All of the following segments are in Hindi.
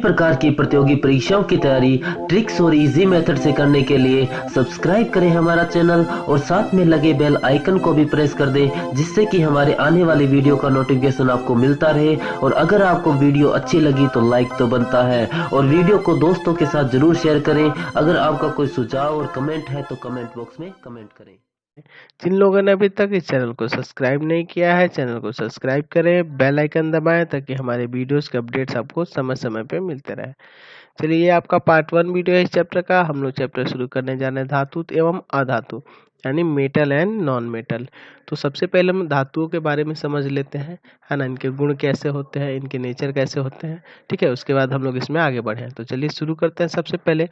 प्रकार की प्रतियोगी परीक्षाओं की तैयारी ट्रिक्स और इजी मेथड से करने के लिए सब्सक्राइब करें हमारा चैनल और साथ में लगे बेल आइकन को भी प्रेस कर दें, जिससे कि हमारे आने वाली वीडियो का नोटिफिकेशन आपको मिलता रहे। और अगर आपको वीडियो अच्छी लगी तो लाइक तो बनता है, और वीडियो को दोस्तों के साथ जरूर शेयर करें। अगर आपका कोई सुझाव और कमेंट है तो कमेंट बॉक्स में कमेंट करें। जिन लोगों ने अभी तक इस चैनल को सब्सक्राइब नहीं किया है, चैनल को सब्सक्राइब करें, बेल आइकन दबाएं ताकि हमारे वीडियोस के अपडेट्स आपको समय समय पे मिलते रहे। चलिए, ये आपका पार्ट 1 वीडियो है इस चैप्टर का। हम लोग चैप्टर शुरू करने जा रहे हैं धातु एवं अधातु, यानी मेटल एंड नॉन मेटल। तो सबसे पहले हम धातुओं के बारे में समझ लेते हैं, है ना। इनके गुण कैसे होते हैं, इनके नेचर कैसे होते हैं, ठीक है। उसके बाद हम लोग इसमें आगे बढ़े। तो चलिए शुरू करते हैं सबसे पहले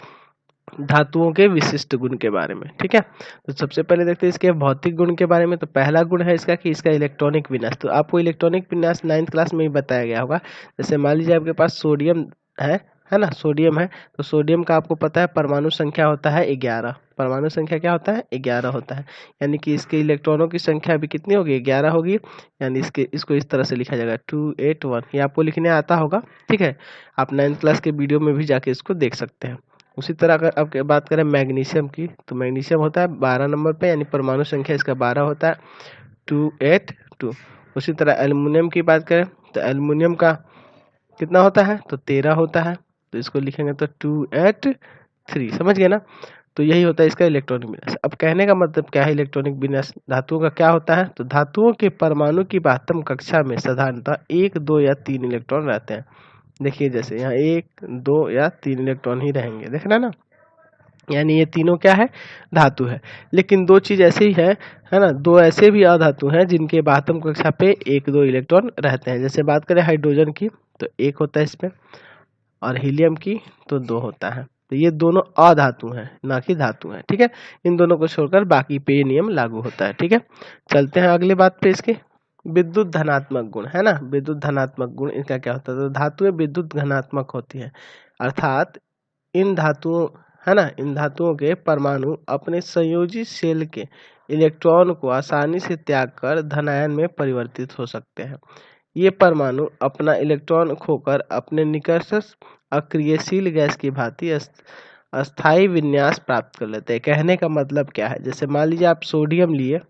धातुओं के विशिष्ट गुण के बारे में, ठीक है। तो सबसे पहले देखते हैं इसके भौतिक गुण के बारे में। तो पहला गुण है इसका कि इसका इलेक्ट्रॉनिक विन्यास। तो आपको इलेक्ट्रॉनिक विन्यास 9th क्लास में ही बताया गया होगा। जैसे मान लीजिए आपके पास सोडियम है ना, सोडियम है। तो सोडियम का आपको पता है परमाणु संख्या होता है 11। परमाणु संख्या क्या होता है? 11 होता है। यानी कि इसके इलेक्ट्रॉनों की संख्या अभी कितनी होगी? 11 होगी। यानी इसको इस तरह से लिखा जाएगा 281। ये आपको लिखने आता होगा, ठीक है। आप 9th क्लास के वीडियो में भी जाके इसको देख सकते हैं। उसी तरह अगर अब बात करें मैग्नीशियम की, तो मैग्नीशियम होता है 12 नंबर पे, यानी परमाणु संख्या इसका 12 होता है, 282। उसी तरह एल्युमिनियम की बात करें तो एल्युमिनियम का कितना होता है? तो 13 होता है। तो इसको लिखेंगे तो 283। समझ गए ना। तो यही होता है इसका इलेक्ट्रॉनिक विन्यास। अब कहने का मतलब क्या है इलेक्ट्रॉनिक विन्यास धातुओं का क्या होता है? तो धातुओं के परमाणु की बाह्यतम कक्षा में साधारणतः 1, 2 या 3 इलेक्ट्रॉन रहते हैं। देखिए जैसे यहाँ 1, 2 या 3 इलेक्ट्रॉन ही रहेंगे, देख रहे हैं ना। यानी ये तीनों क्या है? धातु है। लेकिन दो चीज ऐसे ही है ना, दो ऐसे भी अधातु हैं जिनके बाह्यतम कक्षा पे 1, 2 इलेक्ट्रॉन रहते हैं। जैसे बात करें हाइड्रोजन की तो 1 होता है इसमें, और हीलियम की तो 2 होता है। तो ये दोनों अधातु हैं, ना कि धातु हैं, ठीक है। इन दोनों को छोड़कर बाकी पे ये नियम लागू होता है, ठीक है। चलते हैं अगली बात पे। इसके विद्युत धनात्मक गुण, है ना। विद्युत धनात्मक गुण इनका क्या होता है? तो धातुएं विद्युत धनात्मक होती है, अर्थात इन धातुओं, है ना, इन धातुओं के परमाणु अपने संयोजी शेल के इलेक्ट्रॉन को आसानी से त्याग कर धनायन में परिवर्तित हो सकते हैं। ये परमाणु अपना इलेक्ट्रॉन खोकर अपने निकटस्थ अक्रियशील गैस की भांति अस्थायी विन्यास प्राप्त कर लेते हैं। कहने का मतलब क्या है? जैसे मान लीजिए आप सोडियम लिए,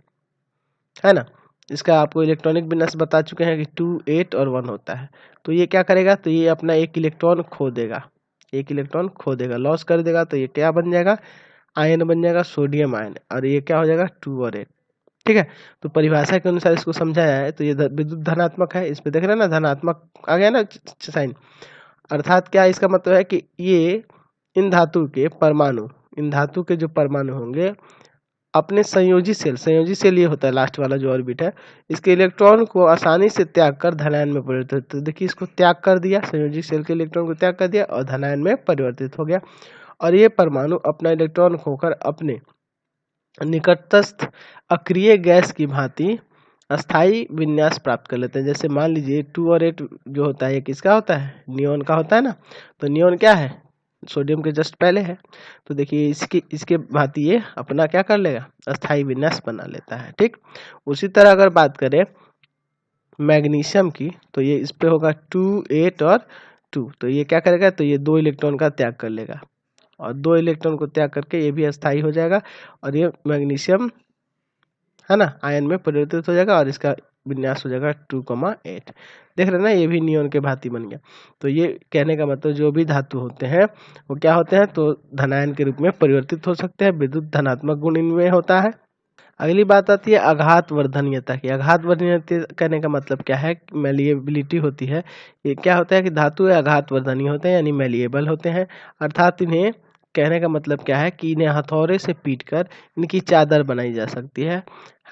है ना, इसका आपको इलेक्ट्रॉनिक विन्यास बता चुके हैं कि 2, 8 और 1 होता है। तो ये क्या करेगा? तो ये अपना एक इलेक्ट्रॉन खो देगा, एक इलेक्ट्रॉन खो देगा, लॉस कर देगा। तो ये क्या बन जाएगा? आयन बन जाएगा, सोडियम आयन। और ये क्या हो जाएगा? 2 और 8, ठीक है। तो परिभाषा के अनुसार इसको समझाया है। तो ये विद्युत धनात्मक है, इस पे देख रहे हैं ना, धनात्मक आ गया ना साइन। अर्थात क्या इसका मतलब है कि ये इन धातु के परमाणु, इन धातु के जो परमाणु होंगे अपने संयोजी सेल ये होता है लास्ट वाला जो ऑर्बिट है, इसके इलेक्ट्रॉन को आसानी से त्याग कर धनायन में परिवर्तित। तो देखिए इसको त्याग कर दिया, संयोजी सेल के इलेक्ट्रॉन को त्याग कर दिया और धनायन में परिवर्तित हो गया। और ये परमाणु अपना इलेक्ट्रॉन खोकर अपने निकटस्थ अक्रिय गैस की भांति अस्थाई विन्यास प्राप्त कर लेते हैं। जैसे मान लीजिए 2 और 8 जो होता है, ये किसका होता है? नियोन का होता है ना। तो नियोन क्या है? सोडियम के जस्ट पहले है। तो देखिए इसके भांति ये अपना क्या कर लेगा? अस्थाई विन्यास बना लेता है, ठीक। उसी तरह अगर बात करें मैग्नीशियम की, तो ये इस पे होगा 2, 8 और 2। तो ये क्या करेगा? तो ये 2 इलेक्ट्रॉन का त्याग कर लेगा, और 2 इलेक्ट्रॉन को त्याग करके ये भी अस्थाई हो जाएगा, और ये मैग्नीशियम, है ना, आयन में परिवर्तित हो जाएगा, और इसका विन्यास हो जाएगा 2,8। देख रहे हैं ना, ये भी नियोन के भांति बन गया। तो ये कहने का मतलब जो भी धातु होते हैं वो क्या होते हैं? तो धनायन के रूप में परिवर्तित हो सकते हैं। विद्युत धनात्मक गुण इनमें होता है। अगली बात आती है आघात वर्धनीयता की। आघात वर्धनीयता कहने का मतलब क्या है? मेलिएबिलिटी होती है। ये क्या होता है कि धातु आघात वर्धनीय होते हैं, यानी मेलिएबल होते हैं। अर्थात इन्हें, कहने का मतलब क्या है कि इन्हें हथौड़े से पीटकर इनकी चादर बनाई जा सकती है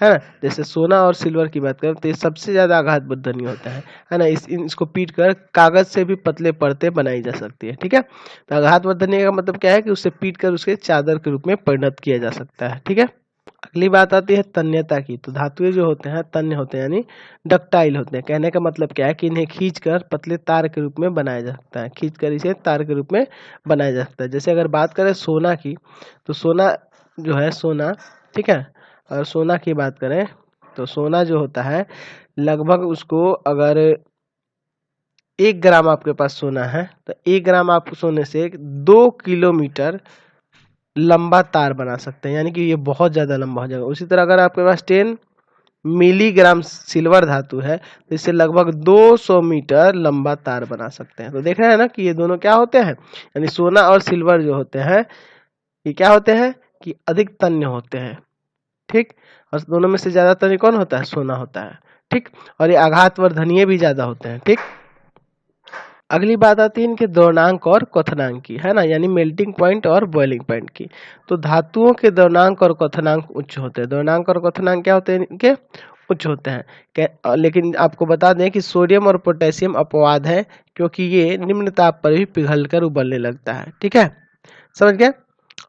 ना। जैसे सोना और सिल्वर की बात करें तो ये सबसे ज्यादा आघात वर्धनीय होता है ना। इसको पीट कर कागज से भी पतले परतें बनाई जा सकती है, ठीक है। तो आघात वर्धनीय का मतलब क्या है कि उसे पीट कर उसके चादर के रूप में परिणत किया जा सकता है, ठीक है। अगली बात आती है तन्यता की। तो धातुएं जो होते हैं तन्य होते हैं, यानी डक्टाइल होते हैं। कहने का मतलब क्या है कि इन्हें खींचकर पतले तार के रूप में बनाया जा सकता है, खींचकर इसे तार के रूप में बनाया जा सकता है। जैसे अगर बात करें सोना की, तो सोना जो है, सोना, ठीक है, और सोना की बात करें तो सोना जो होता है लगभग उसको अगर 1 ग्राम आपके पास सोना है तो 1 ग्राम आप सोने से 2 किलोमीटर लंबा तार बना सकते हैं, यानी कि ये बहुत ज़्यादा लंबा हो जाएगा। उसी तरह अगर आपके पास 10 मिलीग्राम सिल्वर धातु है तो इससे लगभग 200 मीटर लंबा तार बना सकते हैं। तो देख रहे हैं ना कि ये दोनों क्या होते हैं, यानी सोना और सिल्वर जो होते हैं ये क्या होते हैं कि अधिक तन्य होते हैं, ठीक। और दोनों में से ज्यादा तन्य कौन होता है, सोना होता है, ठीक। और ये आघातवर्धनीय भी ज्यादा होते हैं, ठीक। अगली बात आती है इनके द्रवणांक और क्वथनांक की, है ना, यानी मेल्टिंग पॉइंट और बॉइलिंग पॉइंट की। तो धातुओं के द्रवणांक और क्वथनांक उच्च होते हैं। द्रवणांक और क्वथनांक क्या होते हैं इनके, उच्च होते हैं। लेकिन आपको बता दें कि सोडियम और पोटेशियम अपवाद है, क्योंकि ये निम्न ताप पर भी पिघलकर उबलने लगता है, ठीक है, समझ गए।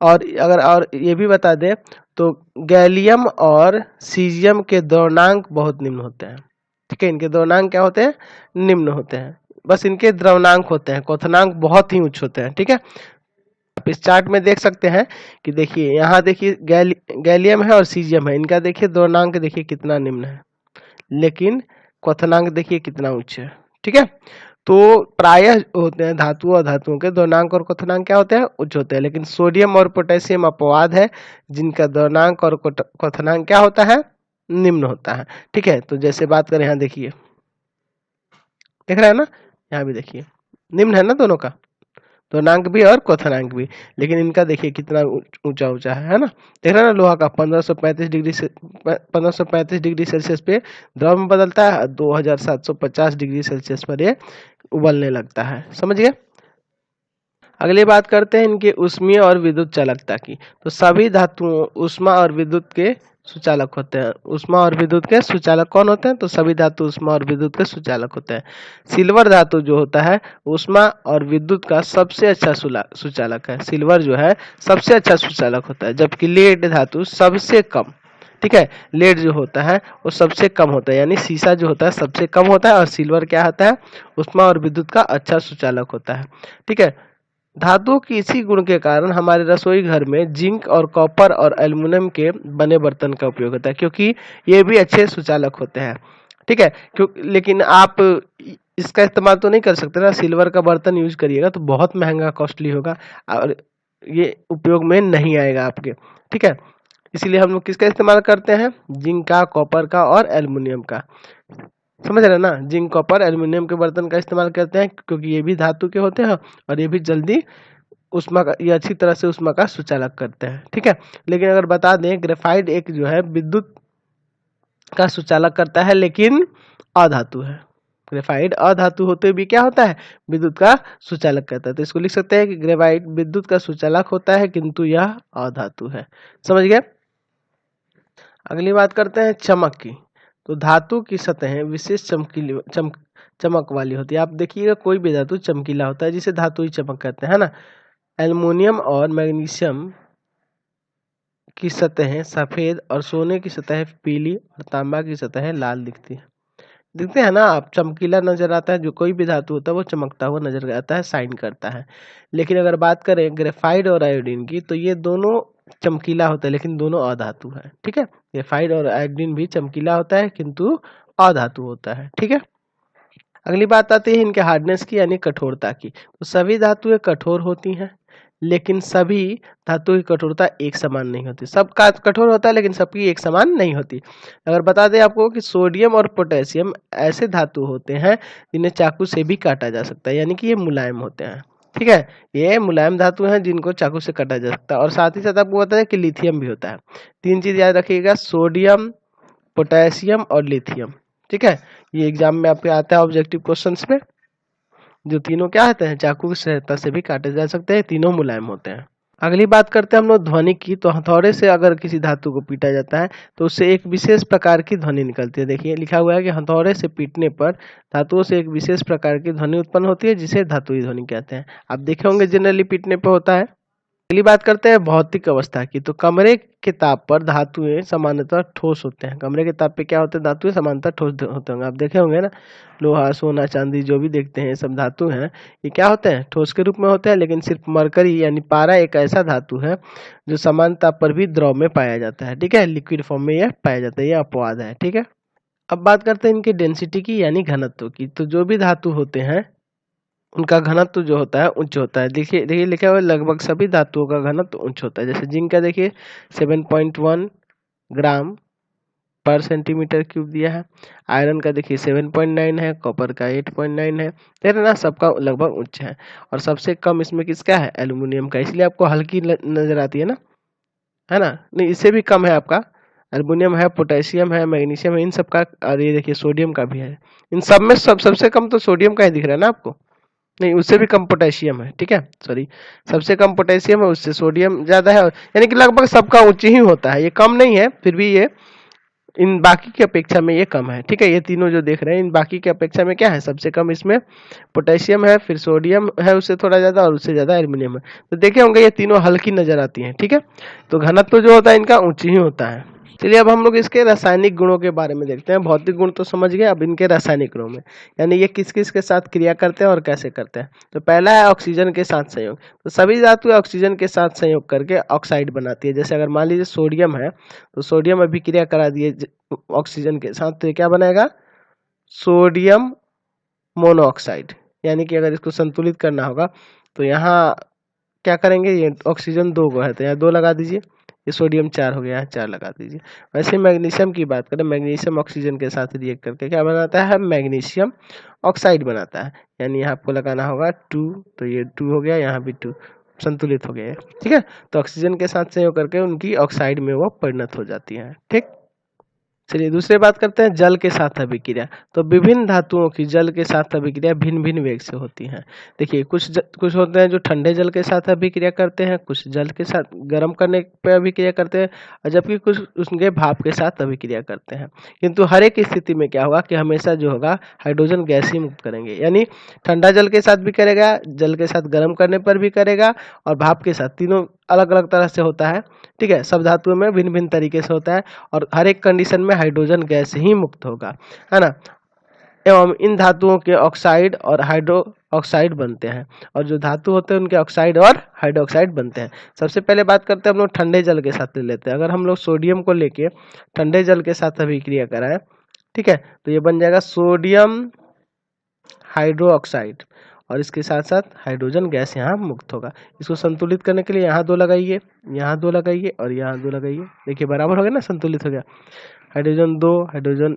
और ये भी बता दें तो गैलियम और सीजियम के द्रवणांक बहुत निम्न होते हैं, ठीक है। इनके द्रवणांक क्या होते हैं, निम्न होते हैं। बस इनके द्रवणांक होते हैं, क्वथनांक बहुत ही उच्च होते हैं, ठीक है। आप इस चार्ट में देख सकते हैं कि देखिए यहाँ देखिए गैलियम है और सीजियम है, इनका देखिए द्रवणांक देखिए कितना निम्न है, लेकिन क्वथनांक देखिए कितना उच्च है, ठीक है। तो प्रायः होते हैं धातु और धातुओं के द्रवणांक और क्वथनांक क्या होते हैं, उच्च होते हैं। लेकिन सोडियम और पोटेशियम अपवाद है, जिनका द्रवणांक और क्वथनांक क्या होता है, निम्न होता है, ठीक है। तो जैसे बात करें यहाँ देखिए, देख रहे हैं ना, यहाँ भी देखिए निम्न है ना दोनों का, द्रवणांक भी और क्वथनांक भी, लेकिन इनका देखिए कितना ऊंचा ऊंचा है ना। देख रहे हैं ना, लोहा का 1535 डिग्री सेल्सियस पे द्रव में बदलता है, 2750 डिग्री सेल्सियस पर ये उबलने लगता है, समझ गए। अगली बात करते हैं इनके ऊष्मीय और विद्युत चालकता की। तो सभी धातुओं ऊष्मा और विद्युत के सुचालक होते हैं। ऊष्मा और विद्युत के सुचालक कौन होते हैं, तो सभी धातु ऊष्मा और विद्युत के सुचालक होते हैं। सिल्वर धातु जो होता है ऊष्मा और विद्युत का सबसे अच्छा सुचालक है। सिल्वर जो है सबसे अच्छा सुचालक होता है, जबकि लेड धातु सबसे कम, ठीक है। लेड जो होता है वो सबसे कम होता है, यानी शीशा जो होता है सबसे कम होता है, और सिल्वर क्या होता है, ऊष्मा और विद्युत का अच्छा सुचालक होता है, ठीक है। धातुओं की इसी गुण के कारण हमारे रसोई घर में जिंक और कॉपर और एल्युमिनियम के बने बर्तन का उपयोग होता है, क्योंकि ये भी अच्छे सुचालक होते हैं, ठीक है। लेकिन आप इसका इस्तेमाल तो नहीं कर सकते ना, सिल्वर का बर्तन यूज करिएगा तो बहुत महंगा कॉस्टली होगा और ये उपयोग में नहीं आएगा आपके, ठीक है। इसीलिए हम लोग किसका इस्तेमाल करते हैं, जिंक का, कॉपर का और एल्युमिनियम का, समझ रहे ना। जिंक कॉपर एल्युमिनियम के बर्तन का इस्तेमाल करते हैं क्योंकि ये भी धातु के होते हैं और ये भी जल्दी उष्मा का, ये अच्छी तरह से उष्मा का सुचालक करते हैं, ठीक है। लेकिन अगर बता दें ग्रेफाइट एक जो है विद्युत का सुचालक करता है, लेकिन अधातु है। ग्रेफाइट अधातु होते भी क्या होता है, विद्युत का सुचालक करता है। तो इसको लिख सकते हैं कि ग्रेफाइट विद्युत का सुचालक होता है, किंतु यह अधातु है, समझ गए। अगली बात करते हैं चमक की। तो धातु की सतहें विशेष चमक वाली होती है। आप देखिएगा कोई भी धातु चमकीला होता है, जिसे धातु ही चमक कहते हैं ना। एल्युमिनियम और मैग्नीशियम की सतहें सफेद और सोने की सतह पीली और तांबा की सतह लाल दिखती है। दिखते हैं ना आप, चमकीला नजर आता है, जो कोई भी धातु होता है वो चमकता हुआ नजर आता है, साइन करता है। लेकिन अगर बात करें ग्रेफाइट और आयोडीन की, तो ये दोनों चमकीला होता है, लेकिन दोनों अधातु है, ठीक है। ग्रेफाइट और आयोडीन भी चमकीला होता है, किंतु अधातु होता है, ठीक है। अगली बात आती है इनके हार्डनेस की, यानी कठोरता की। तो सभी धातुएं कठोर होती हैं, लेकिन सभी धातु की कठोरता एक समान नहीं होती। सब का कठोर होता है, लेकिन सबकी एक समान नहीं होती। अगर बता दें आपको कि सोडियम और पोटेशियम ऐसे धातु होते हैं जिन्हें चाकू से भी काटा जा सकता है, यानी कि ये मुलायम होते हैं, ठीक है। ये मुलायम धातु हैं जिनको चाकू से काटा जा सकता है। और साथ ही साथ आपको पता है कि लिथियम भी होता है। तीन चीज याद रखिएगा, सोडियम, पोटेशियम और लिथियम, ठीक है। ये एग्जाम में आपके आता है ऑब्जेक्टिव क्वेश्चंस में। जो तीनों क्या होते हैं, चाकू की सहायता से भी काटे जा सकते हैं, तीनों मुलायम होते हैं। अगली बात करते हैं हम लोग ध्वनि की। तो हथौड़े से अगर किसी धातु को पीटा जाता है तो उससे एक विशेष प्रकार की ध्वनि निकलती है। देखिए लिखा हुआ है कि हथौड़े से पीटने पर धातुओं से एक विशेष प्रकार की ध्वनि उत्पन्न होती है, जिसे धातुई ध्वनि कहते हैं। आप देखे होंगे जनरली पीटने पर होता है। अगली बात करते हैं भौतिक अवस्था की। तो कमरे के ताप पर धातुएं सामान्यतः ठोस होते हैं। कमरे के ताप पे क्या होते हैं, धातुएं सामान्यतः ठोस होते होंगे, आप देखे होंगे ना। लोहा, सोना, चांदी जो भी देखते हैं सब धातु हैं, ये क्या होते हैं, ठोस के रूप में होते हैं। लेकिन सिर्फ मरकरी यानी पारा एक ऐसा धातु है जो सामान्य ताप पर भी द्रव में पाया जाता है, ठीक है। लिक्विड फॉर्म में यह पाया जाता है, यह अपवाद है, ठीक है। अब बात करते हैं इनके डेंसिटी की, यानी घनत्व की। तो जो भी धातु होते हैं उनका घनत्व जो होता है उच्च होता है। देखिए देखिए लिखा हुआ है लगभग सभी धातुओं का घनत्व उच्च होता है। जैसे जिंक का देखिए 7.1 ग्राम पर सेंटीमीटर क्यूब दिया है। आयरन का देखिए 7.9 है, कॉपर का 8.9 है। देख रहे ना, सबका लगभग उच्च है। और सबसे कम इसमें किसका है? एल्युमिनियम का, इसलिए आपको हल्की नजर आती है ना। नहीं, इससे भी कम है आपका एल्युमिनियम है, पोटेशियम है, मैग्नीशियम है, इन सब का। और ये देखिए सोडियम का भी है। इन सब में सबसे कम तो सोडियम का ही दिख रहा है ना आपको। नहीं, उससे भी कम पोटेशियम है, ठीक है, सॉरी, सबसे कम पोटेशियम है, उससे सोडियम ज्यादा है। यानी कि लगभग सबका उच्च ही होता है, ये कम नहीं है, फिर भी ये इन बाकी की अपेक्षा में ये कम है, ठीक है। ये तीनों जो देख रहे हैं इन बाकी की अपेक्षा में क्या है? सबसे कम इसमें पोटेशियम है, फिर सोडियम है उससे थोड़ा ज्यादा, और उससे ज्यादा एल्युमिनियम है। तो देखे होंगे ये तीनों हल्की नजर आती हैं, ठीक है। तो घनत्व जो होता है इनका ऊंची ही होता है। चलिए अब हम लोग इसके रासायनिक गुणों के बारे में देखते हैं। भौतिक गुण तो समझ गए, अब इनके रासायनिक गुणों में, यानी ये किस किस के साथ क्रिया करते हैं और कैसे करते हैं। तो पहला है ऑक्सीजन के साथ संयोग। तो सभी धातु ऑक्सीजन के साथ संयोग करके ऑक्साइड बनाती है। जैसे अगर मान लीजिए सोडियम है, तो सोडियम अभिक्रिया करा दिए ऑक्सीजन के साथ, तो ये क्या बनाएगा? Sodium monoxide. यानी कि अगर इसको संतुलित करना होगा तो यहाँ क्या करेंगे? ये ऑक्सीजन 2 को है तो यहाँ 2 लगा दीजिए, ये सोडियम 4 हो गया है, 4 लगा दीजिए। वैसे मैग्नीशियम की बात करें, मैग्नीशियम ऑक्सीजन के साथ रिएक्ट करके क्या बनाता है? मैग्नीशियम ऑक्साइड बनाता है। यानी यहाँ आपको लगाना होगा 2, तो ये 2 हो गया, यहाँ भी 2, संतुलित हो गया है, ठीक है। तो ऑक्सीजन के साथ संयोग करके उनकी ऑक्साइड में वो परिणत हो जाती है, ठीक। चलिए दूसरी बात करते हैं जल के साथ अभिक्रिया। तो विभिन्न धातुओं की जल के साथ अभिक्रिया भिन्न भिन्न वेग से होती हैं। देखिए कुछ होते हैं जो ठंडे जल के साथ अभिक्रिया करते हैं, कुछ जल के साथ गर्म करने पे अभिक्रिया करते हैं, और जबकि कुछ उसके भाप के साथ अभिक्रिया करते हैं। किंतु हर एक स्थिति में क्या होगा कि हमेशा जो होगा हाइड्रोजन गैस ही मुक्त करेंगे। यानी ठंडा जल के साथ भी करेगा, जल के साथ गर्म करने पर भी करेगा, और भाप के साथ, तीनों अलग अलग तरह से होता है, ठीक है। सब धातुओं में भिन्न भिन्न तरीके से होता है, और हर एक कंडीशन में हाइड्रोजन गैस ही मुक्त होगा, है ना। एवं इन धातुओं के ऑक्साइड और हाइड्रो ऑक्साइड बनते हैं, और जो धातु होते हैं उनके ऑक्साइड और हाइड्रोक्साइड बनते हैं। सबसे पहले बात करते हैं हम लोग ठंडे जल के साथ ले लेते हैं। अगर हम लोग सोडियम को लेके ठंडे जल के साथ अभिक्रिया कराएं, ठीक है, तो ये बन जाएगा सोडियम हाइड्रो ऑक्साइड, और इसके साथ साथ हाइड्रोजन गैस यहाँ मुक्त होगा। इसको संतुलित करने के लिए यहाँ 2 लगाइए, यहाँ 2 लगाइए, और यहाँ 2 लगाइए। देखिए बराबर हो गया ना, संतुलित हो गया। हाइड्रोजन 2, हाइड्रोजन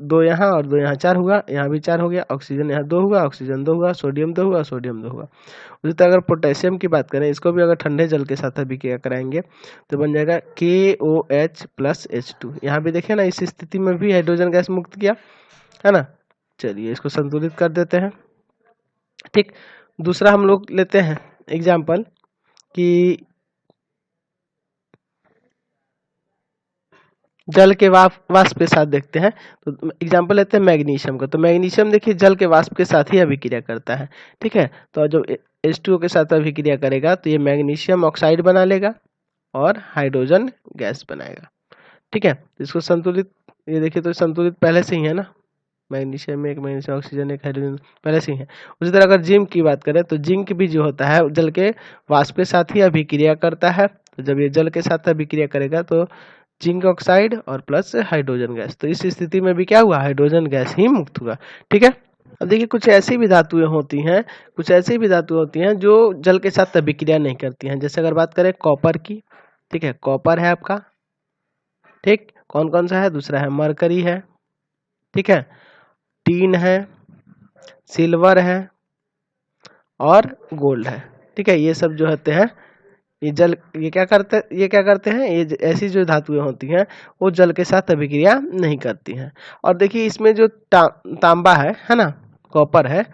2 यहाँ, और 2 यहाँ, 4 हुआ, यहाँ भी 4 हो गया। ऑक्सीजन यहाँ 2 हुआ, ऑक्सीजन 2 हुआ, सोडियम 2 हुआ, सोडियम 2 हुआ। उसी तरह अगर पोटेशियम की बात करें, इसको भी अगर ठंडे जल के साथ अभिक्रिया कराएंगे तो बन जाएगा KOH प्लस H2। यहाँ भी देखिए ना, इस स्थिति में भी हाइड्रोजन गैस मुक्त किया, है ना। चलिए इसको संतुलित कर देते हैं, ठीक। दूसरा हम लोग लेते हैं एग्जाम्पल कि जल के वाष्प के साथ देखते हैं। तो एग्जाम्पल लेते हैं मैग्नीशियम का। तो मैग्नीशियम देखिए जल के वाष्प के साथ ही अभिक्रिया करता है, ठीक है। तो जब H2O के साथ अभिक्रिया करेगा तो ये मैग्नीशियम ऑक्साइड बना लेगा और हाइड्रोजन गैस बनाएगा, ठीक है। तो इसको संतुलित, ये देखिए तो संतुलित पहले से ही है ना, मैग्नीशियम में एक, मैग्नीशियम ऑक्सीजन एक, हाइड्रोजन पहले से ही है। उसी तरह अगर जिंक की बात करें तो जिंक भी जो होता है जल के वाष्प के साथ ही अभिक्रिया करता है। तो जब ये जल के साथ अभिक्रिया करेगा तो जिंक ऑक्साइड और प्लस हाइड्रोजन गैस, तो इस स्थिति में भी क्या हुआ? हाइड्रोजन गैस ही मुक्त हुआ, ठीक है। अब देखिए कुछ ऐसी भी धातुएं होती हैं, कुछ ऐसी भी धातुएं होती हैं जो जल के साथ अभिक्रिया नहीं करती हैं। जैसे अगर बात करें कॉपर की, ठीक है, कॉपर है आपका, ठीक। कौन कौन सा है? दूसरा है मरकरी है, ठीक है, टीन है, सिल्वर है, और गोल्ड है, ठीक है। ये सब जो होते हैं ये क्या करते हैं? ये ऐसी जो धातुएं होती हैं वो जल के साथ अभिक्रिया नहीं करती हैं। और देखिए इसमें जो तांबा है ना, कॉपर है,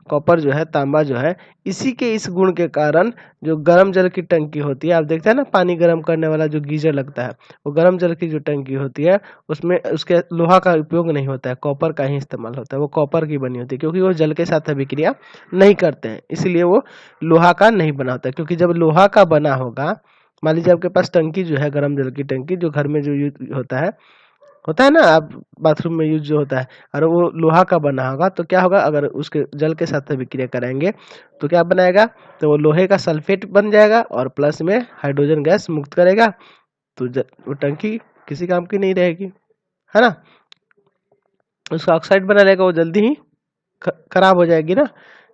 कॉपर जो है, तांबा जो है, इसी के इस गुण के कारण जो गर्म जल की टंकी होती है, आप देखते हैं ना पानी गर्म करने वाला जो गीजर लगता है, वो गर्म जल की जो टंकी होती है उसमें उसके लोहा का उपयोग नहीं होता है, कॉपर का ही इस्तेमाल होता है। वो कॉपर की बनी होती है क्योंकि वो जल के साथ अभिक्रिया नहीं करते हैं, इसलिए वो लोहा का नहीं बना होता है। क्योंकि जब लोहा का बना होगा, मान लीजिए आपके पास टंकी जो है, गर्म जल की टंकी जो घर में जो यूज होता है ना, आप बाथरूम में यूज जो होता है, और वो लोहा का बना होगा तो क्या होगा? अगर उसके जल के साथ अभिक्रिया कराएंगे तो क्या बनाएगा? तो वो लोहे का सल्फेट बन जाएगा और प्लस में हाइड्रोजन गैस मुक्त करेगा, तो वो टंकी किसी काम की नहीं रहेगी, है ना। उसका ऑक्साइड बना लेगा, वो जल्दी ही खराब हो जाएगी ना।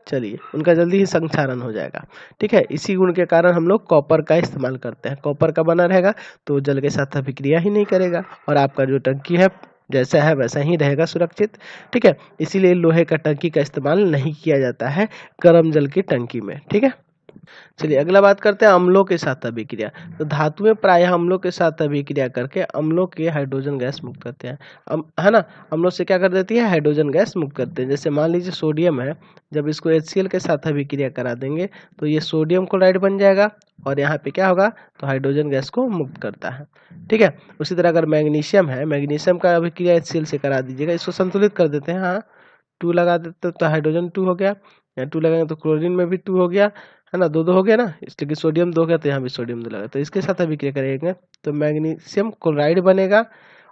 चलिए उनका जल्दी ही संक्षारण हो जाएगा। ठीक है, इसी गुण के कारण हम लोग कॉपर का इस्तेमाल करते हैं। कॉपर का बना रहेगा तो जल के साथ अभिक्रिया ही नहीं करेगा और आपका जो टंकी है जैसा है वैसा ही रहेगा सुरक्षित। ठीक है, इसीलिए लोहे का टंकी का इस्तेमाल नहीं किया जाता है गर्म जल की टंकी में। ठीक है, चलिए अगला बात करते हैं अम्लों के साथ अभिक्रिया। तो धातुएं प्रायः अम्लों के साथ अभिक्रिया करके अम्लों के हाइड्रोजन गैस मुक्त करते हैं। है ना, अम्लों से क्या कर देती है, हाइड्रोजन गैस मुक्त करते हैं। जैसे मान लीजिए सोडियम है, जब इसको HCl के साथ अभिक्रिया करा देंगे तो ये सोडियम क्लोराइड बन जाएगा और यहाँ पे क्या होगा, तो हाइड्रोजन गैस को मुक्त करता है। ठीक है, उसी तरह अगर मैग्नीशियम है, मैग्नीशियम का अभिक्रिया HCl से करा दीजिएगा, इसको संतुलित कर देते हैं। हाँ, 2 लगा देते तो हाइड्रोजन 2 हो गया, या 2 लगाएंगे तो क्लोरीन में भी 2 हो गया, है ना, 2 हो गया ना, इसलिए कि सोडियम 2 हो गया तो यहाँ भी सोडियम 2 लगा, तो इसके साथ अभिक्रिया करेंगे तो मैग्नीशियम क्लोराइड बनेगा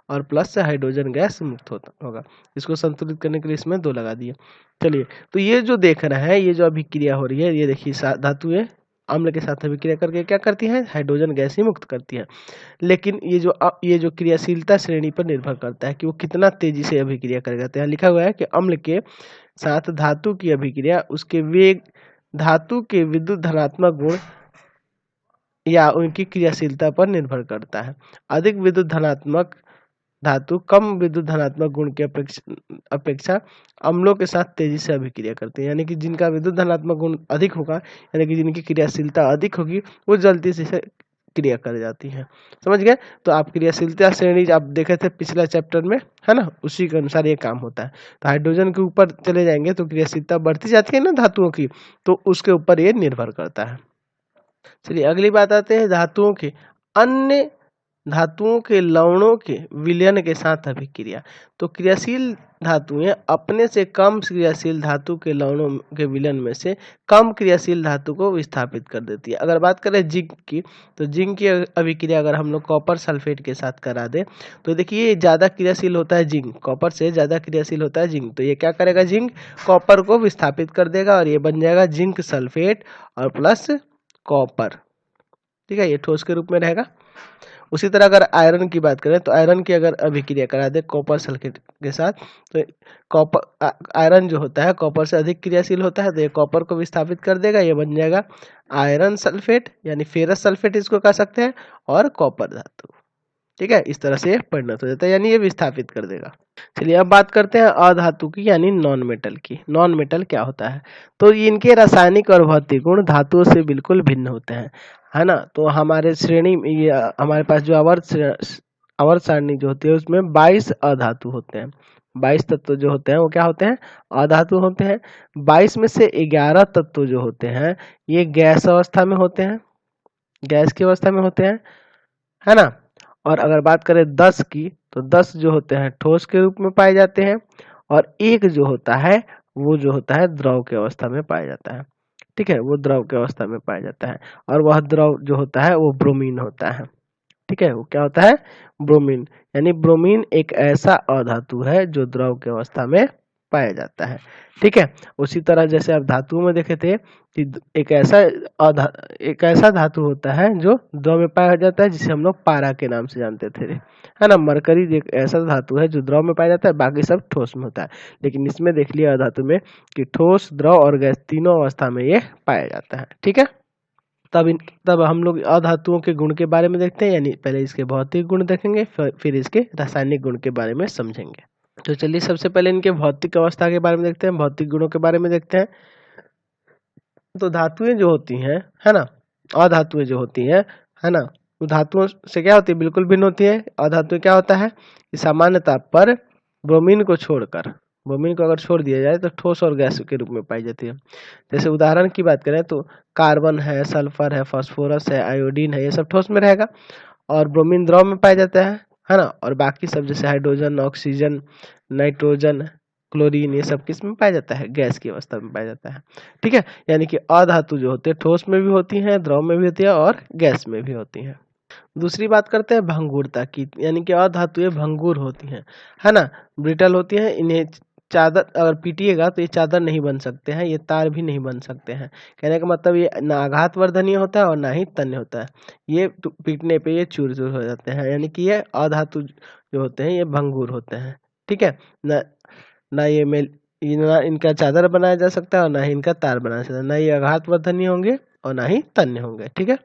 और प्लस से हाइड्रोजन गैस मुक्त होगा। इसको संतुलित करने के लिए इसमें 2 लगा दिए। चलिए, तो ये जो देख रहे हैं, ये जो अभिक्रिया हो रही है, ये देखिए धातुएं अम्ल के साथ अभिक्रिया करके क्या करती हैं, हाइड्रोजन गैस ही मुक्त करती हैं। लेकिन ये जो क्रियाशीलता श्रेणी पर निर्भर करता है कि वो कितना तेजी से अभिक्रिया करेगा। तो यहाँ लिखा हुआ है कि अम्ल के साथ धातु की अभिक्रिया उसके वेग, धातु के विद्युत धनात्मक गुण या उनकी क्रियाशीलता पर निर्भर करता है। अधिक विद्युत धनात्मक धातु कम विद्युत धनात्मक गुण की अपेक्षा अम्लों के साथ तेजी से अभिक्रिया करते हैं। यानी कि जिनका विद्युत धनात्मक गुण अधिक होगा, यानी कि जिनकी क्रियाशीलता अधिक होगी, वो जल्दी से क्रिया कर जाती है। समझ गए? तो आप क्रियाशीलता श्रेणी आप देखे थे पिछला चैप्टर में, है ना, उसी के अनुसार ये काम होता है। तो हाइड्रोजन के ऊपर चले जाएंगे तो क्रियाशीलता बढ़ती जाती है ना धातुओं की, तो उसके ऊपर ये निर्भर करता है। चलिए अगली बात आते हैं धातुओं के अन्य धातुओं के लवणों के विलयन के साथ अभिक्रिया। तो क्रियाशील धातुएं अपने से कम क्रियाशील धातु के लवणों के विलयन में से कम क्रियाशील धातु को विस्थापित कर देती है। अगर बात करें जिंक की, तो जिंक की अभिक्रिया अगर हम लोग कॉपर सल्फेट के साथ करा दे तो देखिए ज्यादा क्रियाशील होता है जिंक, कॉपर से ज्यादा क्रियाशील होता है जिंक। तो ये क्या करेगा, जिंक कॉपर को विस्थापित कर देगा और ये बन जाएगा जिंक सल्फेट और प्लस कॉपर। ठीक है, ये ठोस के रूप में रहेगा। उसी तरह अगर आयरन की बात करें तो आयरन की अगर अभिक्रिया करा दे कॉपर सल्फेट के साथ, तो कॉपर आयरन जो होता है कॉपर से अधिक क्रियाशील होता है, तो ये कॉपर को विस्थापित कर देगा, ये बन जाएगा आयरन सल्फेट यानी फेरस सल्फेट इसको कह सकते हैं और कॉपर धातु। ठीक है, इस तरह से ये परिणत हो जाता है, यानी ये विस्थापित कर देगा। चलिए अब बात करते हैं अधातु की यानी नॉन मेटल की। नॉन मेटल क्या होता है, तो इनके रासायनिक और भौतिक गुण धातुओं से बिल्कुल भिन्न होते हैं, है ना। तो हमारे श्रेणी में ये हमारे पास जो आवर्त सारणी जो होती है उसमें 22 अधातु होते हैं। 22 तत्व जो होते हैं वो क्या होते हैं, अधातु होते हैं। 22 में से 11 तत्व जो होते हैं ये गैस अवस्था में होते हैं, गैस की अवस्था में होते हैं, है ना। और अगर बात करें 10 की, तो 10 जो होते हैं ठोस के रूप में पाए जाते हैं और एक जो होता है वो जो होता है द्रव की अवस्था में पाया जाता है। ठीक है, वो द्रव की अवस्था में पाया जाता है और वह द्रव जो होता है वो ब्रोमीन होता है। ठीक है, वो क्या होता है, ब्रोमीन। यानी ब्रोमीन एक ऐसा अधातु है जो द्रव की अवस्था में पाया जाता है। ठीक है, उसी तरह जैसे आप धातु में देखे थे कि एक ऐसा धातु होता है जो द्रव में पाया जाता है, जिसे हम लोग पारा के नाम से जानते थे, है ना। मरकरी एक ऐसा धातु है जो द्रव में पाया जाता है, बाकी सब ठोस में होता है। लेकिन इसमें देख लिया धातु में कि ठोस, द्रव और गैस तीनों अवस्था में ये पाया जाता है। ठीक है, तब हम लोग अधातुओं के गुण के बारे में देखते हैं, यानी पहले इसके भौतिक गुण देखेंगे फिर इसके रासायनिक गुण के बारे में समझेंगे। तो चलिए सबसे पहले इनके भौतिक अवस्था के बारे में देखते हैं, भौतिक गुणों के बारे में देखते हैं। तो धातुएं जो होती हैं, है ना, अधातुएं जो होती हैं, है ना, वो धातुओं से क्या होती है, बिल्कुल भिन्न होती है। अधातु क्या होता है कि सामान्य ताप पर ब्रोमीन को छोड़कर, ब्रोमीन को अगर छोड़ दिया जाए तो ठोस और गैस के रूप में पाई जाती है। जैसे उदाहरण की बात करें तो कार्बन है, सल्फर है, फास्फोरस है, आयोडीन है, ये सब ठोस में रहेगा और ब्रोमीन द्रव में पाया जाता है ना। और बाकी सब जैसे हाइड्रोजन, ऑक्सीजन, नाइट्रोजन, क्लोरीन, ये सब किस में पाया जाता है, गैस की अवस्था में पाया जाता है। ठीक है, यानी कि अधातु जो होते हैं ठोस में भी होती हैं, द्रव में भी होती है और गैस में भी होती हैं। दूसरी बात करते हैं भंगुरता की, यानी कि अधातुएं भंगुर होती हैं, है ना, ब्रिटल होती हैं। इन्हें चादर अगर पीटिएगा तो ये चादर नहीं बन सकते हैं, ये तार भी नहीं बन सकते हैं। कहने का मतलब ये ना आघात वर्धनीय होता है और ना ही तन्य होता है, ये पीटने पे ये चूर चूर हो जाते हैं। यानी कि ये अधातु जो होते हैं ये भंगुर होते हैं। ठीक है, ना ये ना इनका चादर बनाया जा सकता है और ना ही इनका तार बनाया जा सकता है, ना ये आघातवर्धनीय होंगे और ना ही तन्य होंगे। ठीक है,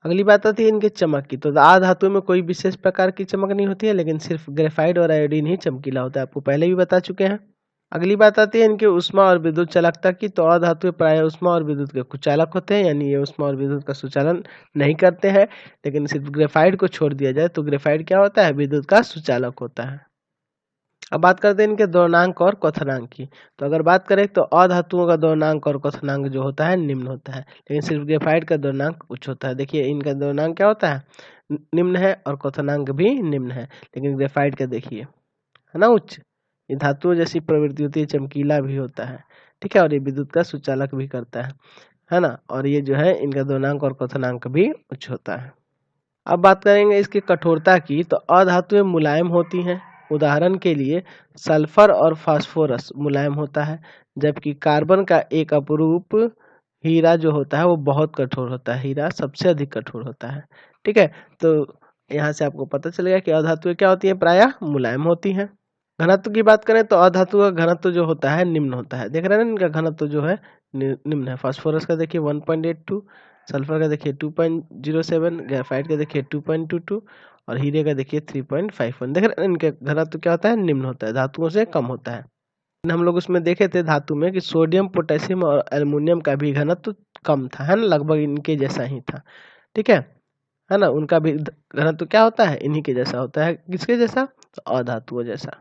अगली बात आती है इनके चमक की। तो आधातु में कोई विशेष प्रकार की चमक नहीं होती है, लेकिन सिर्फ ग्रेफाइट और आयोडीन ही चमकीला होता है, आपको पहले भी बता चुके हैं। अगली बात आती है इनके उष्मा और विद्युत चालकता की। तो अधातु प्राय उष्मा और विद्युत के कुचालक होते हैं, यानी ये उष्मा और विद्युत का सुचालन नहीं करते हैं। लेकिन सिर्फ ग्रेफाइट को छोड़ दिया जाए तो ग्रेफाइट क्या होता है, विद्युत का सुचालक होता है। अब बात करते हैं इनके द्वरणांक और क्वथनांक की। तो अगर बात करें तो अधातुओं का द्वरणांक और क्वथनांक जो होता है निम्न होता है, लेकिन सिर्फ ग्रेफाइट का द्वरणांक उच्च होता है। देखिए इनका द्वरणांक क्या होता है, निम्न है, और क्वथनांक भी निम्न है, लेकिन ग्रेफाइट का देखिए है ना उच्च। ये धातुओं जैसी प्रवृत्ति होती है, चमकीला भी होता है, ठीक है, और ये विद्युत का सुचालक भी करता है ना, और ये जो है इनका द्वरणांक और क्वथनांक भी उच्च होता है। अब बात करेंगे इसकी कठोरता की। तो अधातुएं मुलायम होती हैं, उदाहरण के लिए सल्फर और फास्फोरस मुलायम होता है, जबकि कार्बन का एक अपरूप हीरा जो होता है वो बहुत कठोर होता है, हीरा सबसे अधिक कठोर होता है। ठीक है, तो यहाँ से आपको पता चलेगा कि अधातुएं क्या होती हैं, प्रायः मुलायम होती हैं। घनत्व की बात करें तो अधातु का घनत्व जो होता है निम्न होता है, देख रहे हैं ना, इनका घनत्व जो है निम्न है। फास्फोरस का देखिए 1.82, सल्फर का देखिए 2.07, ग्रेफाइट का देखिए 2.22 और हीरे का देखिए 3.51। देख रहे हैं इनके घनत्व क्या होता है, निम्न होता है, धातुओं से कम होता है। हम लोग उसमें देखे थे धातु में कि सोडियम, पोटेशियम और एल्युमिनियम का भी घनत्व कम था, है ना, लगभग इनके जैसा ही था। ठीक है ना, उनका भी घनत्व क्या होता है, इन्हीं के जैसा होता है। किसके जैसा, तो अधातुओं जैसा।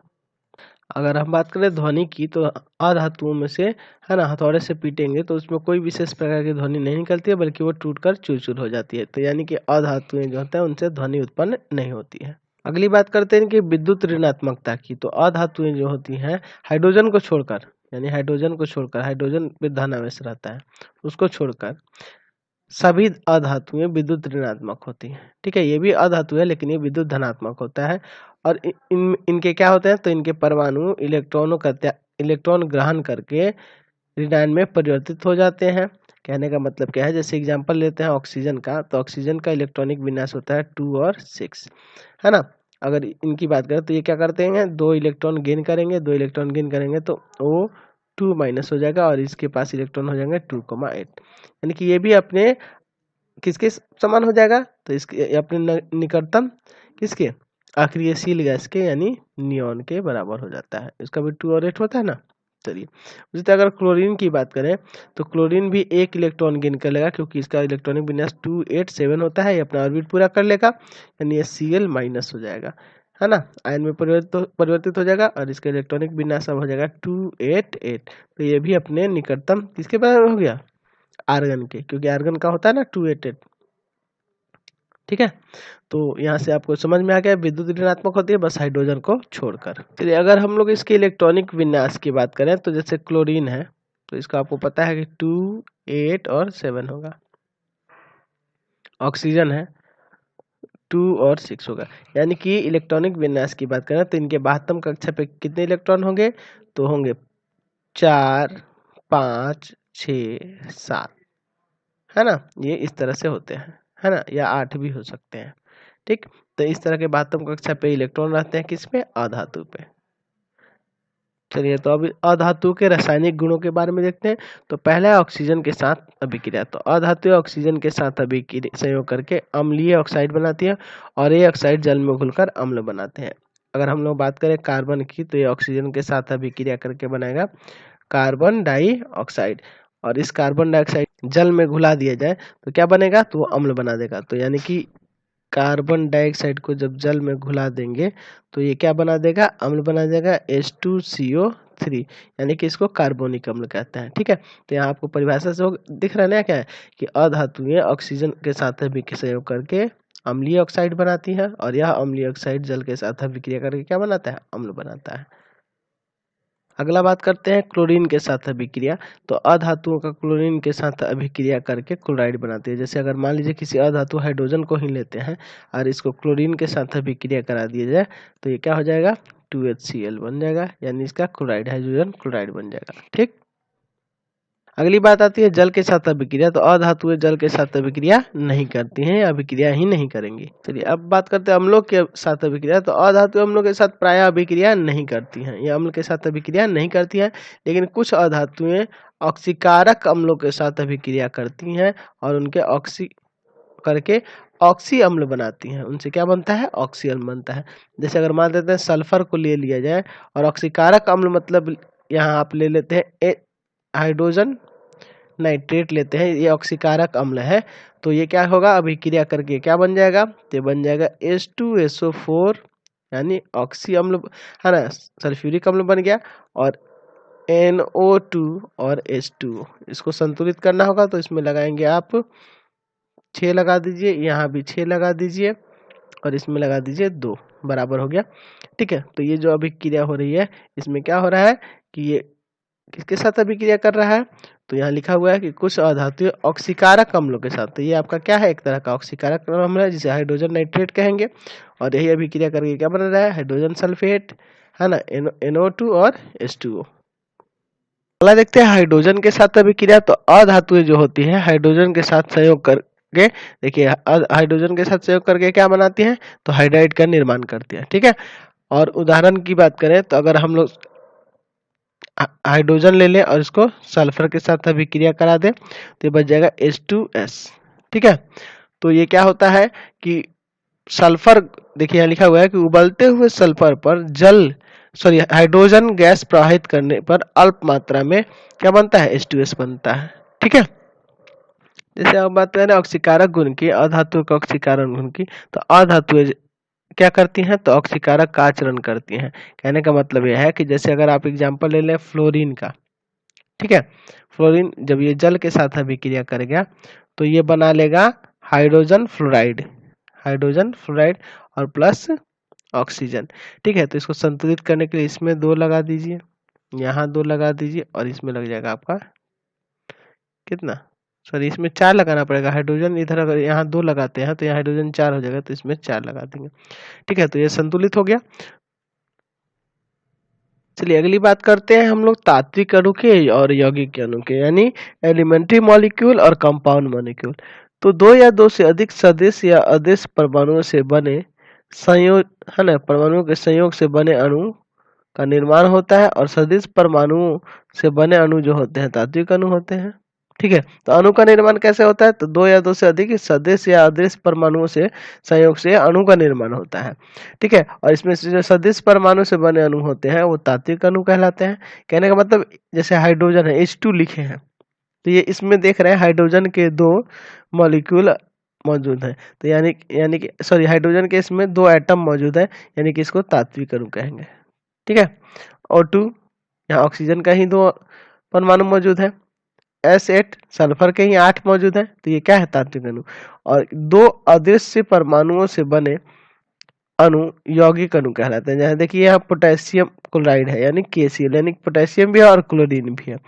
अगर हम बात करें ध्वनि की, तो अधातुओं में से है ना, हथौड़े से पीटेंगे तो उसमें कोई विशेष प्रकार की ध्वनि नहीं निकलती है, बल्कि वो टूटकर चूर-चूर हो जाती है। तो यानी कि अधातुएं जो होते हैं उनसे ध्वनि उत्पन्न नहीं होती है। अगली बात करते हैं इनकी विद्युत ऋणात्मकता की। तो अधातुएं जो होती हैं हाइड्रोजन को छोड़कर, यानी हाइड्रोजन को छोड़कर, हाइड्रोजन पे धन आवेश रहता है, उसको छोड़कर सभी अधातुएं विद्युत ऋणात्मक होती हैं। ठीक है, ये भी अधातु है लेकिन ये विद्युत धनात्मक होता है। और इनके क्या होते हैं, तो इनके परमाणु इलेक्ट्रॉन ग्रहण करके ऋणायन में परिवर्तित हो जाते हैं। कहने का मतलब क्या है, जैसे एग्जांपल लेते हैं ऑक्सीजन का, तो ऑक्सीजन का इलेक्ट्रॉनिक विन्यास होता है 2 और 6, है ना। अगर इनकी बात करें तो ये क्या करते हैं, 2 इलेक्ट्रॉन गेन करेंगे तो वो 2 माइनस हो जाएगा और इसके पास इलेक्ट्रॉन हो जाएंगे 2,8, यानी कि ये भी अपने किसके समान हो जाएगा, तो इसके अपने निकटतम किसके, आक्रियशील गैस के, यानी नियॉन के बराबर हो जाता है। इसका भी 2 और 8 होता है ना। चलिए उसी तरह अगर क्लोरीन की बात करें तो क्लोरीन भी 1 इलेक्ट्रॉन गेन कर लेगा, क्योंकि इसका इलेक्ट्रॉनिक विन्यास 287 होता है, ये अपना ऑर्बिट पूरा कर लेगा, यानी ये Cl माइनस हो जाएगा, है ना, आयन में परिवर्तित हो जाएगा और इसका इलेक्ट्रॉनिक विन्यास अब हो जाएगा 288। तो ये भी अपने निकटतम किसके बराबर हो गया, आर्गन के, क्योंकि आर्गन का होता है ना 288। ठीक है, तो यहाँ से आपको समझ में आ गया विद्युत ऋणात्मक होती है बस हाइड्रोजन को छोड़कर। चलिए अगर हम लोग इसके इलेक्ट्रॉनिक विन्यास की बात करें तो जैसे क्लोरीन है तो इसका आपको पता है कि 2, 8 और 7 होगा। ऑक्सीजन है 2 और 6 होगा। यानी कि इलेक्ट्रॉनिक विन्यास की बात करें तो इनके 72 कक्षा पे कितने इलेक्ट्रॉन होंगे, तो होंगे 4, 5, 6, 7, है ना, ये इस तरह से होते हैं, है ना, या 8 भी हो सकते हैं। ठीक, तो इस तरह के 72 कक्षा पे इलेक्ट्रॉन रहते हैं किसमें, अधातु पे। चलिए तो अभी अधातु के रासायनिक गुणों के बारे में देखते हैं। तो पहला है ऑक्सीजन के साथ अभिक्रिया। तो अधातु ऑक्सीजन के साथ अभिक्रिया संयोग करके अम्लीय ऑक्साइड बनाती है और ये ऑक्साइड जल में घुलकर अम्ल बनाते हैं। अगर हम लोग बात करें कार्बन की, तो ये ऑक्सीजन के साथ अभिक्रिया करके बनाएगा कार्बन डाइऑक्साइड, और इस कार्बन डाइऑक्साइड जल में घुला दिया जाए तो क्या बनेगा, तो वो अम्ल बना देगा। तो यानी कि कार्बन डाइऑक्साइड को जब जल में घुला देंगे तो ये क्या बना देगा, अम्ल बना देगा H2CO3, यानी कि इसको कार्बोनिक अम्ल कहते हैं। ठीक है, तो यहाँ आपको परिभाषा से दिख रहा है ना क्या है कि अधातुएं ऑक्सीजन के साथ अभिक्रिया संयोग करके अम्लीय ऑक्साइड बनाती है और यह अम्लीय ऑक्साइड जल के साथ अभिक्रिया करके क्या बनाता है, अम्ल बनाता है। अगला बात करते हैं क्लोरीन के साथ अभिक्रिया। तो अधातुओं का क्लोरीन के साथ अभिक्रिया करके क्लोराइड बनाती है। जैसे अगर मान लीजिए किसी अधातु हाइड्रोजन को ही लेते हैं और इसको क्लोरीन के साथ अभिक्रिया करा दिया जाए तो ये क्या हो जाएगा, 2HCl बन जाएगा, यानी इसका क्लोराइड, हाइड्रोजन क्लोराइड बन जाएगा। ठीक, अगली बात आती है जल के साथ अभिक्रिया। तो अधातुएं जल के साथ अभिक्रिया नहीं करती हैं, अभिक्रिया ही नहीं करेंगी। चलिए अब बात करते हैं अम्लों के साथ अभिक्रिया। तो अधातुएं अम्लों के साथ प्रायः अभिक्रिया नहीं करती हैं, ये अम्ल के साथ अभिक्रिया नहीं करती हैं, लेकिन कुछ अधातुएं ऑक्सीकारक अम्लों के साथ अभिक्रिया करती हैं और उनके ऑक्सी करके ऑक्सी अम्ल बनाती हैं। उनसे क्या बनता है? ऑक्सी अम्ल बनता है। जैसे अगर मान लेते हैं सल्फर को ले लिया जाए और ऑक्सीकारक अम्ल मतलब यहाँ आप ले लेते हैं हाइड्रोजन नाइट्रेट लेते हैं, ये ऑक्सीकारक अम्ल है। तो ये क्या होगा? अभिक्रिया करके क्या बन जाएगा? ये बन जाएगा H2SO4 यानी ऑक्सी अम्ल है ना, सल्फ्यूरिक अम्ल बन गया, और NO2 और H2O। इसको संतुलित करना होगा तो इसमें लगाएंगे आप 6 लगा दीजिए, यहाँ भी 6 लगा दीजिए और इसमें लगा दीजिए 2, बराबर हो गया। ठीक है, तो ये जो अभिक्रिया हो रही है इसमें क्या हो रहा है कि ये किसके साथ अभिक्रिया कर रहा है? तो यहाँ लिखा हुआ है कि कुछ अधातुएं ऑक्सीकारक अम्लों के साथ। तो ये आपका क्या है? एक तरह का ऑक्सीकारक अम्ल है जिसे हाइड्रोजन नाइट्रेट कहेंगे, और यही अभिक्रिया करके क्या बन रहा है? हाइड्रोजन सल्फेट, है ना, NO2 और H2O। अगला देखते हैं हाइड्रोजन के साथ अभिक्रिया। तो अधातुएं जो होती है हाइड्रोजन के साथ संयोग करके, देखिए हाइड्रोजन के साथ संयोग करके क्या बनाती हैं? तो हाइड्राइड का निर्माण करती है। ठीक है, और उदाहरण की बात करें तो अगर हम लोग हाइड्रोजन ले लें और इसको सल्फर के साथ अभिक्रिया करा दें तो ये बच जाएगा H2S। ठीक है, तो ये क्या होता है कि सल्फर, देखिए यहाँ लिखा हुआ है कि उबलते हुए सल्फर पर हाइड्रोजन गैस प्रवाहित करने पर अल्प मात्रा में क्या बनता है? H2S बनता है। ठीक है, जैसे अब बात करें ऑक्सीकारक गुण की, अधातु का ऑक्सीकारक गुण की, तो अधातुएं क्या करती हैं? तो ऑक्सीकारक का आचरण करती हैं। कहने का मतलब यह है कि जैसे अगर आप एग्जांपल ले लें फ्लोरीन का, ठीक है, फ्लोरीन जब ये जल के साथ अभिक्रिया करेगा तो ये बना लेगा हाइड्रोजन फ्लोराइड, हाइड्रोजन फ्लोराइड और प्लस ऑक्सीजन। ठीक है, तो इसको संतुलित करने के लिए इसमें 2 लगा दीजिए, यहाँ 2 लगा दीजिए और इसमें लग जाएगा आपका कितना? सॉरी, इसमें 4 लगाना पड़ेगा। हाइड्रोजन इधर अगर यहाँ 2 लगाते हैं तो यहाँ हाइड्रोजन 4 हो जाएगा, तो इसमें 4 लगा देंगे। ठीक है, तो ये संतुलित हो गया। चलिए अगली बात करते हैं हम लोग तात्विक अणु के और यौगिक अणु के, यानी एलिमेंट्री मॉलिक्यूल और कंपाउंड मॉलिक्यूल। तो 2 या 2 से अधिक सदिश या अदिश परमाणुओं से बने संयोग, है ना, परमाणुओं के संयोग से बने अणु का निर्माण होता है, और सदिश परमाणुओं से बने अणु जो होते हैं तात्विक अणु होते हैं। ठीक है, तो अणु का निर्माण कैसे होता है? तो 2 या 2 से अधिक सदिश या अदिश परमाणुओं से संयोग से अणु का निर्माण होता है। ठीक है, और इसमें से जो सदिश परमाणु से बने अणु होते हैं वो तात्विक अणु कहलाते हैं। कहने का मतलब जैसे हाइड्रोजन है, H2 लिखे हैं, तो ये इसमें देख रहे हैं हाइड्रोजन के 2 मॉलिक्यूल मौजूद है, तो यानी कि सॉरी, हाइड्रोजन के इसमें 2 एटम मौजूद है, यानी कि इसको तात्विक अणु कहेंगे। ठीक है, O2 यहाँ ऑक्सीजन का ही 2 परमाणु मौजूद है, S8 सल्फर के ही 8 मौजूद है, तो ये क्या है? तात्विक अणु। और 2 अदृश्य परमाणुओं से बने अणु यौगिक अणु कहलाते हैं। जैसे देखिए यहाँ पोटेशियम क्लोराइड है यानी KCl, यानी पोटेशियम भी है और क्लोरीन भी है।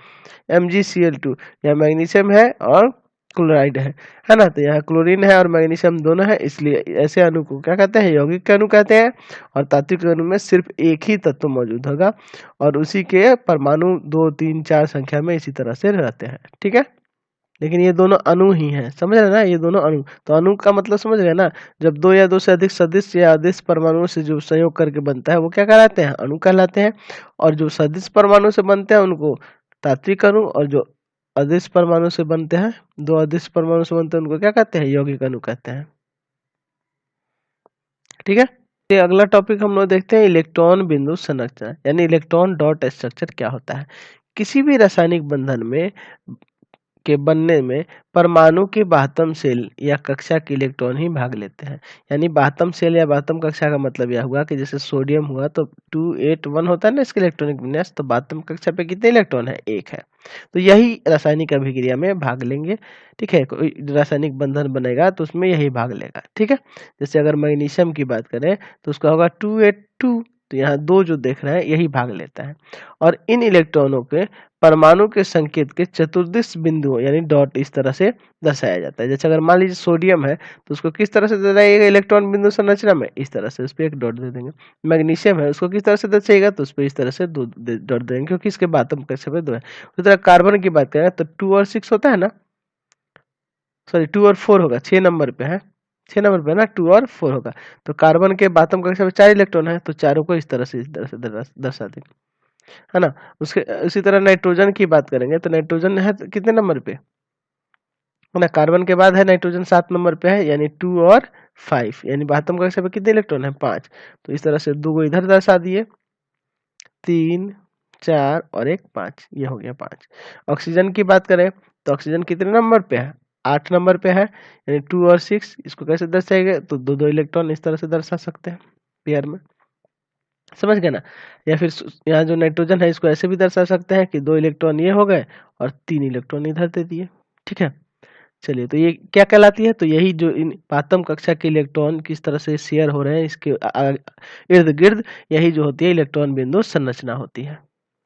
MgCl2 यहाँ मैग्नीशियम है और क्लोराइड है ना, तो यहाँ क्लोरीन है और मैग्नीशियम दोनों है, इसलिए ऐसे अणु को क्या कहते हैं? यौगिक अणु कहते हैं। और तात्विक अणु में सिर्फ एक ही तत्व मौजूद होगा और उसी के परमाणु 2, 3, 4 संख्या में इसी तरह से रहते हैं। ठीक है, लेकिन ये दोनों अणु ही हैं, समझ रहे ना, ये दोनों अणु। तो अणु का मतलब समझ गए ना, जब 2 या 2 से अधिक सदिश या अदिश परमाणुओं से जो संयोग करके बनता है वो क्या कहलाते हैं? अणु कहलाते हैं। और जो सदिश परमाणु से बनते हैं उनको तात्विक अणु, और जो अदिश परमाणु से बनते हैं, 2 अदिश परमाणु से बनते हैं, उनको क्या कहते हैं? यौगिक अणु कहते हैं। ठीक है, ये अगला टॉपिक हम लोग देखते हैं इलेक्ट्रॉन बिंदु संरचना, यानी इलेक्ट्रॉन डॉट स्ट्रक्चर क्या होता है। किसी भी रासायनिक बंधन में के बनने में परमाणु के बाह्यतम सेल या कक्षा के इलेक्ट्रॉन ही भाग लेते हैं। यानी बाह्यतम सेल या बाह्यतम कक्षा का मतलब यह हुआ कि जैसे सोडियम हुआ तो 281 होता है ना इसके इलेक्ट्रॉनिक विन्यास, तो बाह्यतम कक्षा पे कितने इलेक्ट्रॉन है? 1 है। तो यही रासायनिक अभिक्रिया में भाग लेंगे। ठीक है, कोई रासायनिक बंधन बनेगा तो उसमें यही भाग लेगा। ठीक है, जैसे अगर मैग्नीशियम की बात करें तो उसका होगा 282, तो यहाँ 2 जो देख रहे हैं यही भाग लेता है। और इन इलेक्ट्रॉनों के परमाणु के संकेत के चतुर्दिश बिंदुओं यानी डॉट इस तरह से दर्शाया जाता है। जैसे अगर मान लीजिए सोडियम है तो उसको किस तरह से दर्शाइएगा इलेक्ट्रॉन बिंदु संरचना में, इस तरह से उस पर एक डॉट दे देंगे। मैग्नीशियम है उसको किस तरह से दर्शाइएगा तो उस पर इस तरह से 2 डॉट देंगे क्योंकि इसके बातम कक्षा पे 2 है। उसी तरह कार्बन की बात करें तो 2 और 6 होता है ना, सॉरी 2 और 4 होगा, 6 नंबर पे है, 6 नंबर पे ना 2 और 4 होगा। तो कार्बन के बातम कक्षा में 4 इलेक्ट्रॉन है तो चारों को इस तरह से दर्शा देंगे, है ना। उसके उसी तरह नाइट्रोजन की बात करेंगे तो नाइट्रोजन है कितने नंबर पे है ना, कार्बन के बाद है नाइट्रोजन 7 नंबर पे है, यानी 2 और 5, यानी बातम कक्षा पे कितने इलेक्ट्रॉन है 5। तो इस तरह से 2 को इधर दर्शा दिए, 3 4 और 1 5, ये हो गया 5। ऑक्सीजन की बात करें तो ऑक्सीजन कितने नंबर पे है 8 नंबर पे है, यानी 2 और 6, इसको कैसे दर्शाएंगे तो 2 इलेक्ट्रॉन इस तरह से दर्शा सकते हैं पेयर में, समझ गए ना। या फिर यहाँ जो नाइट्रोजन है इसको ऐसे भी दर्शा सकते हैं कि 2 इलेक्ट्रॉन ये हो गए और 3 इलेक्ट्रॉन इधर दे दिए, ठीक है। चलिए तो ये क्या कहलाती है, तो यही जो इन पातम कक्षा के इलेक्ट्रॉन किस तरह से शेयर हो रहे हैं इसके इर्द गिर्द, यही जो होती है इलेक्ट्रॉन बिंदु संरचना होती है।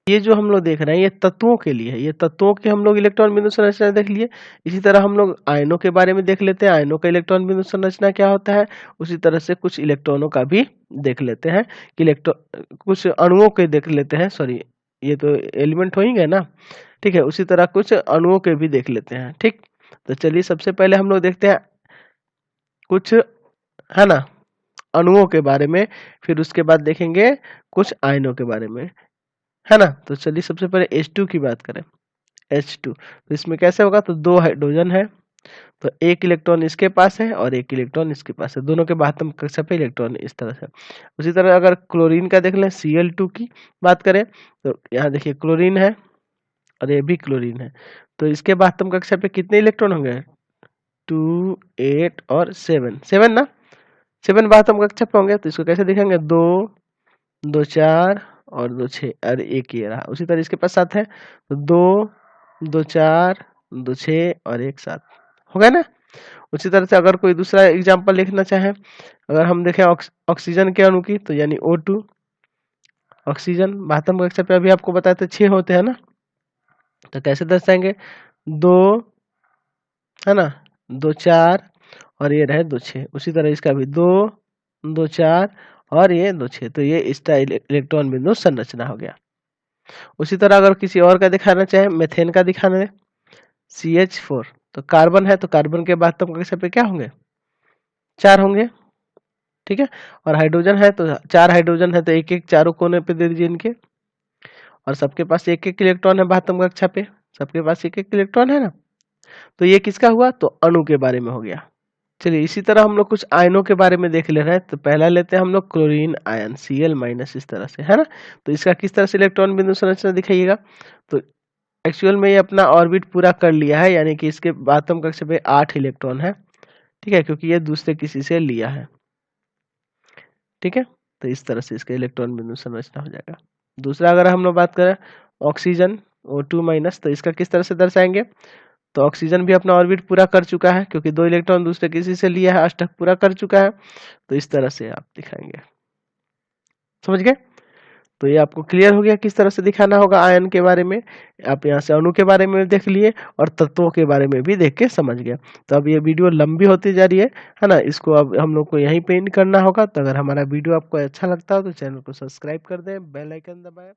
ये जो हम लोग देख रहे हैं ये तत्वों के लिए है, ये तत्वों के हम लोग इलेक्ट्रॉन बिंदु संरचना देख लिए। इसी तरह हम लोग आयनों के बारे में देख लेते हैं, आयनों का इलेक्ट्रॉन बिंदु संरचना क्या होता है। उसी तरह से कुछ इलेक्ट्रॉनों का भी देख लेते हैं कि कुछ अणुओं के देख लेते हैं, सॉरी ये तो एलिमेंट हो ही गए ना, ठीक है। उसी तरह कुछ अणुओं के भी देख लेते हैं, ठीक। तो चलिए सबसे पहले हम लोग देखते हैं कुछ, है ना, अणुओं के बारे में, फिर उसके बाद देखेंगे कुछ आयनों के बारे में, है ना। तो चलिए सबसे पहले H2 की बात करें, H2 तो इसमें कैसे होगा, तो 2 हाइड्रोजन है तो 1 इलेक्ट्रॉन इसके पास है और 1 इलेक्ट्रॉन इसके पास है, दोनों के बातम कक्षा पे इलेक्ट्रॉन इस तरह से। उसी तरह अगर क्लोरीन का देख लें, Cl2 की बात करें तो यहाँ देखिए क्लोरीन है और ये भी क्लोरीन है, तो इसके बातम कक्षा पे कितने इलेक्ट्रॉन होंगे 2 8 और 7 ना, 7 बातम कक्षा पे होंगे। तो इसको कैसे दिखाएंगे 2 2 4 और 2 6 और 1 ये रहा। उसी तरह इसके पास 7 है तो 2 2 4 2 6 और 1 7 हो गया ना। उसी तरह से अगर कोई दूसरा एग्जांपल लिखना चाहे, अगर हम देखें ऑक्सीजन के अणु की तो यानी O2, ऑक्सीजन बातम कक्षा पे अभी आपको बताया था 6 होते हैं ना, तो कैसे दर्शाएंगे 2, है ना, 2 4 और ये रहे 2 6। उसी तरह इसका भी 2 2 4 और ये 2 6, तो ये इसका इलेक्ट्रॉन बिंदु संरचना हो गया। उसी तरह अगर किसी और का दिखाना चाहे, मेथेन का दिखाना है CH4, तो कार्बन है तो कार्बन के बातम कक्षा पे क्या होंगे 4 होंगे, ठीक है। और हाइड्रोजन है तो 4 हाइड्रोजन है तो एक एक चारों कोने पे दे दीजिए इनके, और सबके पास एक एक इलेक्ट्रॉन है बातम कक्षा पे, सबके पास एक एक इलेक्ट्रॉन है ना। तो ये किसका हुआ, तो अणु के बारे में हो गया। चलिए इसी तरह हम लोग कुछ आयनों के बारे में देख ले रहे हैं। तो पहला लेते हैं हम लोग क्लोरीन आयन Cl- इस तरह से, है ना। तो इसका किस तरह से इलेक्ट्रॉन बिंदु संरचना दिखाइएगा, तो एक्चुअल में ये अपना ऑर्बिट पूरा कर लिया है, यानी कि इसके बातम कक्षा पे 8 इलेक्ट्रॉन है, ठीक है, क्योंकि ये दूसरे किसी से लिया है, ठीक है। तो इस तरह से इसका इलेक्ट्रॉन बिंदु संरचना हो जाएगा। दूसरा अगर हम लोग बात करें ऑक्सीजन O2-, तो इसका किस तरह से दर्शाएंगे, तो ऑक्सीजन भी अपना ऑर्बिट पूरा कर चुका है क्योंकि 2 इलेक्ट्रॉन दूसरे किसी से लिया है, अष्टक पूरा कर चुका है, तो इस तरह से आप दिखाएंगे, समझ गए। तो ये आपको क्लियर हो गया किस तरह से दिखाना होगा आयन के बारे में। आप यहाँ से अणु के बारे में देख लिए और तत्वों के बारे में भी देख के समझ गए। तो अब ये वीडियो लंबी होती जा रही है ना, इसको अब हम लोग को यहीं पे एंड करना होगा। तो अगर हमारा वीडियो आपको अच्छा लगता हो तो चैनल को सब्सक्राइब कर दें, बेल आइकन दबाएं।